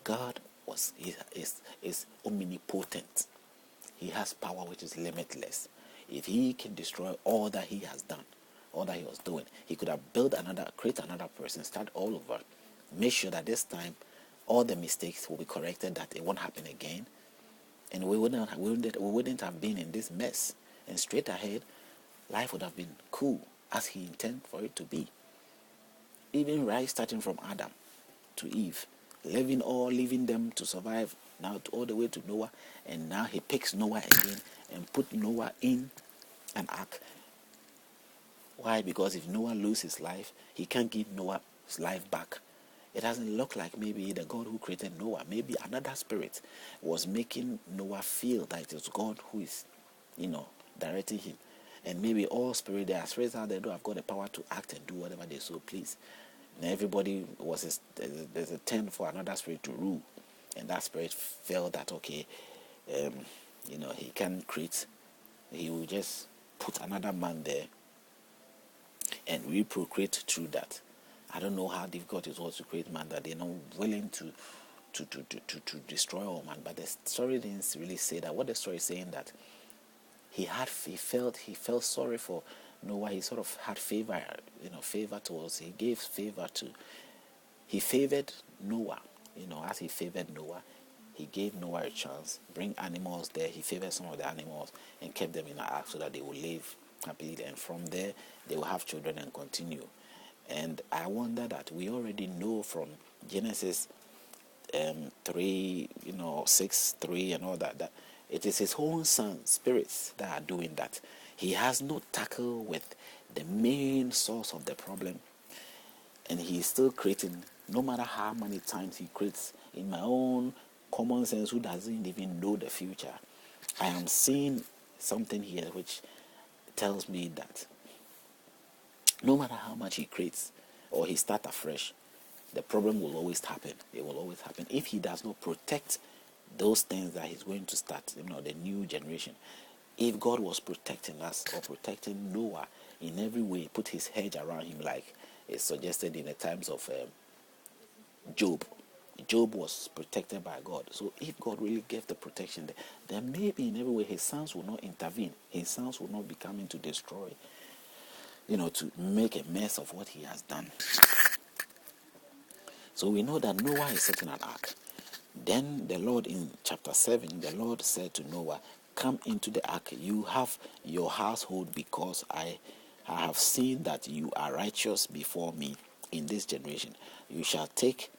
God is omnipotent. He has power which is limitless. If he can destroy all that he has done, all that he was doing, he could have create another person, start all over, make sure that this time all the mistakes will be corrected, that it won't happen again, and we wouldn't have been in this mess. And straight ahead, life would have been cool as he intended for it to be. Even right, starting from Adam to Eve, leaving them to survive now all the way to Noah, and now he picks Noah again and put Noah in an ark. Why? Because if Noah loses his life, he can't give Noah's life back. It doesn't look like maybe the God who created Noah, maybe another spirit was making Noah feel that it was God who is, directing him. And maybe all spirit, there are spirits out there who have got the power to act and do whatever they so please. And everybody there's a turn for another spirit to rule. And that spirit felt that, okay, he can create, he will just put another man there and we procreate through that. I don't know how difficult it was to create man, that they're not willing to destroy all man. But the story didn't really say that. What the story is saying, that he felt sorry for Noah. He sort of had favor towards. He favored Noah. As he favored Noah, he gave Noah a chance. Bring animals there. He favored some of the animals and kept them in an ark so that they would live happily. And from there, they will have children and continue. And I wonder that we already know from Genesis 3, 6, 3 and all that it is his own son, spirits, that are doing that. He has no tackle with the main source of the problem. And he is still creating, no matter how many times he creates. In my own common sense, who doesn't even know the future, I am seeing something here which tells me that no matter how much he creates or he starts afresh, the problem will always happen. It will always happen if he does not protect those things that he's going to start, the new generation. If God was protecting us or protecting Noah in every way, put his hedge around him, like it's suggested in the times of Job. Job was protected by God. So if God really gave the protection, then maybe in every way his sons will not intervene. His sons will not be coming to destroy, to make a mess of what he has done. So we know that Noah is setting an ark. Then the Lord, in chapter 7, the Lord said to Noah, "Come into the ark, you have your household, because I have seen that you are righteous before me in this generation. You shall take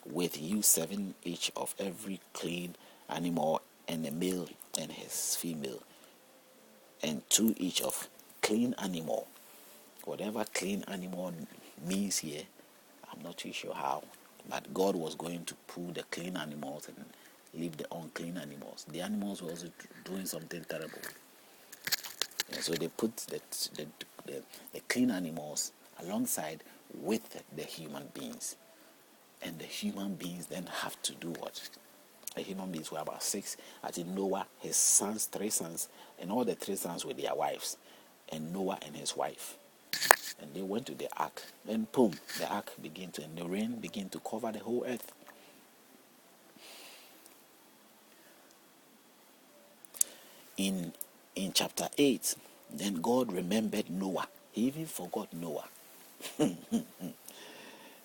with you 7 each of every clean animal, and a male and his female, and 2 each of clean animal." Whatever clean animal means here, I'm not too sure how, but God was going to pull the clean animals and leave the unclean animals. The animals were also doing something terrible. And so they put the clean animals alongside with the human beings. And the human beings then have to do what? The human beings were about 6. I think Noah, his sons, 3 sons, and all the 3 sons with their wives, and Noah and his wife. And they went to the ark. Then boom, the ark began to, and the rain began to cover the whole earth. In chapter 8, then God remembered Noah. He even forgot Noah.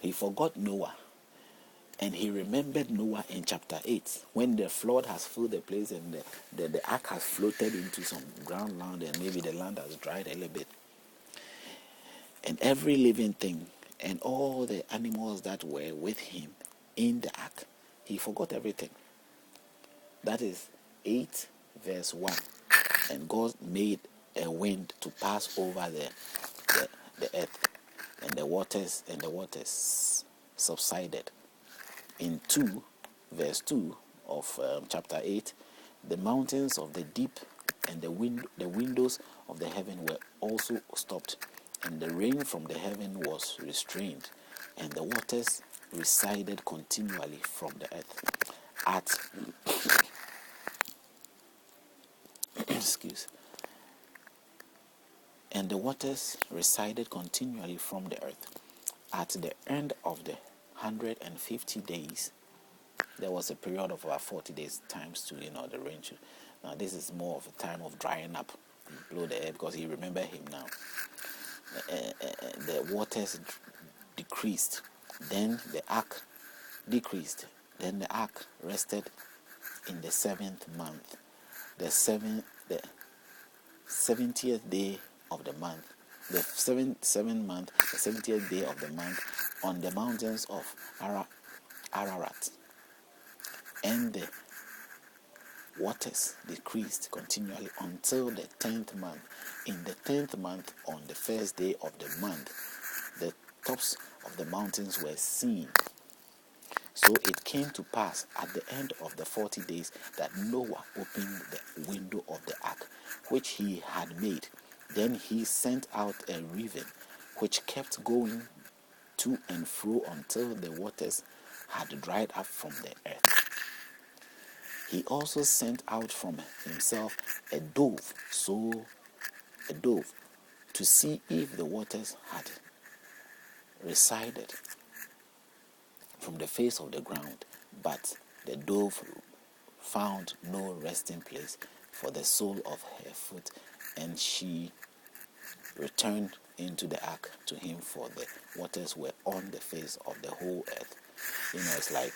He forgot Noah. And he remembered Noah in chapter 8, when the flood has filled the place and the ark has floated into some ground land, and maybe the land has dried a little bit. And every living thing and all the animals that were with him in the ark, he forgot everything. That is 8 verse 1. And God made a wind to pass over the earth, and the waters subsided. In 2 verse 2 of chapter 8, the mountains of the deep and the windows of the heaven were also stopped, and the rain from the heaven was restrained, and the waters receded continually from the earth. And the waters receded continually from the earth. At the end of the 150 days, there was a period of about 40 days times to, the rain. Now this is more of a time of drying up. He blew the air because he remembered him now. The waters decreased. Then the ark decreased. Then the ark rested in the 7th month. The 70th day of the month. The 7th month, the 70th day of the month, on the mountains of Ararat. And the waters decreased continually until the 10th month. In the 10th month, on the first day of the month, the tops of the mountains were seen. So it came to pass at the end of the 40 days that Noah opened the window of the ark, which he had made. Then he sent out a raven, which kept going to and fro until the waters had dried up from the earth. He also sent out from himself a dove, to see if the waters had receded from the face of the ground. But the dove found no resting place for the sole of her foot, and she returned into the ark to him, for the waters were on the face of the whole earth. It's like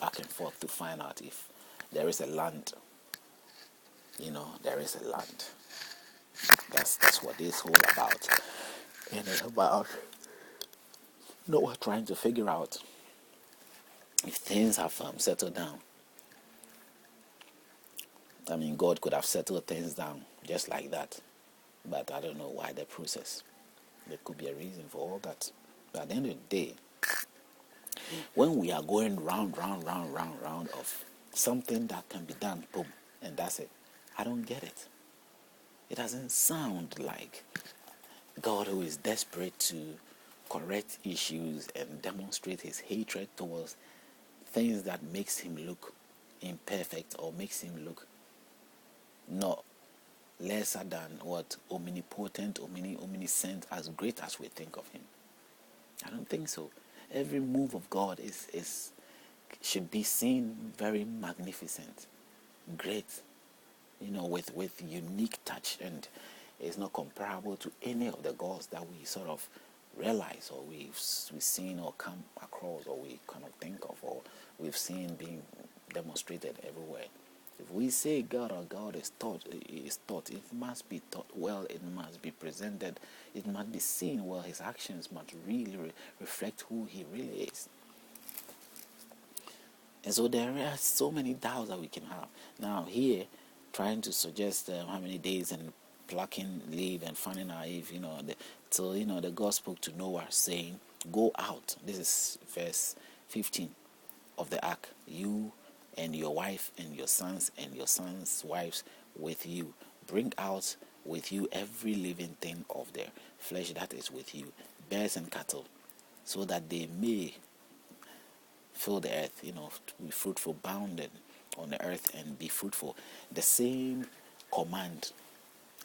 back and forth to find out if there is a land. There is a land. That's what it's all about. And it's about Noah trying to figure out if things have settled down. God could have settled things down just like that. But I don't know why the process. There could be a reason for all that. But at the end of the day, when we are going round of something that can be done, boom, and that's it. I don't get it. It doesn't sound like God, who is desperate to correct issues and demonstrate his hatred towards things that makes him look imperfect or makes him look not lesser than what omnipotent, omniscient, as great as we think of him. I don't think so. Every move of God should be seen very magnificent, great, with unique touch, and it's not comparable to any of the gods that we sort of realize, or we've seen or come across, or we kind of think of, or we've seen being demonstrated everywhere. If we say God, or God is taught, it must be taught well, it must be presented, it must be seen well, his actions must really reflect who he really is. And so there are so many doubts that we can have. Now here, trying to suggest how many days and plucking leaf and finding out if, the God spoke to Noah saying, go out. This is verse 15 of the ark. You and your wife and your sons wives with you. Bring out with you every living thing of their flesh that is with you, bears and cattle, so that they may fill the earth, to be fruitful, bounded on the earth and be fruitful. The same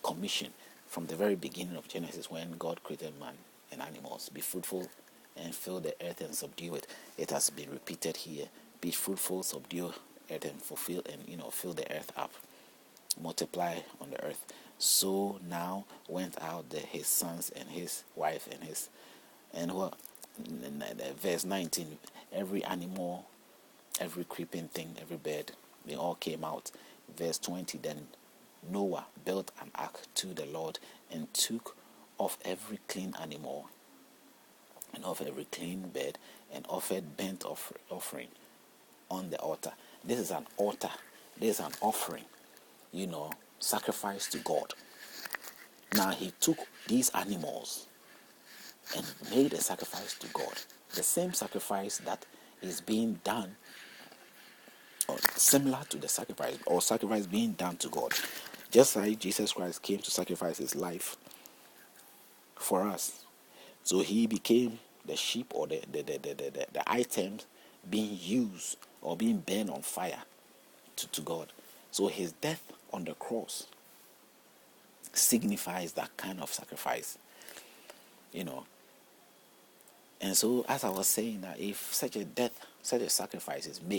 commission from the very beginning of Genesis, when God created man and animals, be fruitful and fill the earth and subdue it. It has been repeated here. Be fruitful, subdue earth and fulfill and fill the earth up, multiply on the earth. So now went out his sons and his wife and verse 19, every animal, every creeping thing, every bird, they all came out. Verse 20, then Noah built an ark to the Lord and took of every clean animal and of every clean bird and offered burnt offering on the altar. This is an altar. This is an offering, sacrifice to God. Now he took these animals and made a sacrifice to God. The same sacrifice that is being done, or similar to the sacrifice being done to God. Just like Jesus Christ came to sacrifice his life for us. So he became the sheep, or the items being used or being burned on fire to God. So his death on the cross signifies that kind of sacrifice, And so, as I was saying, that if such a sacrifice is made,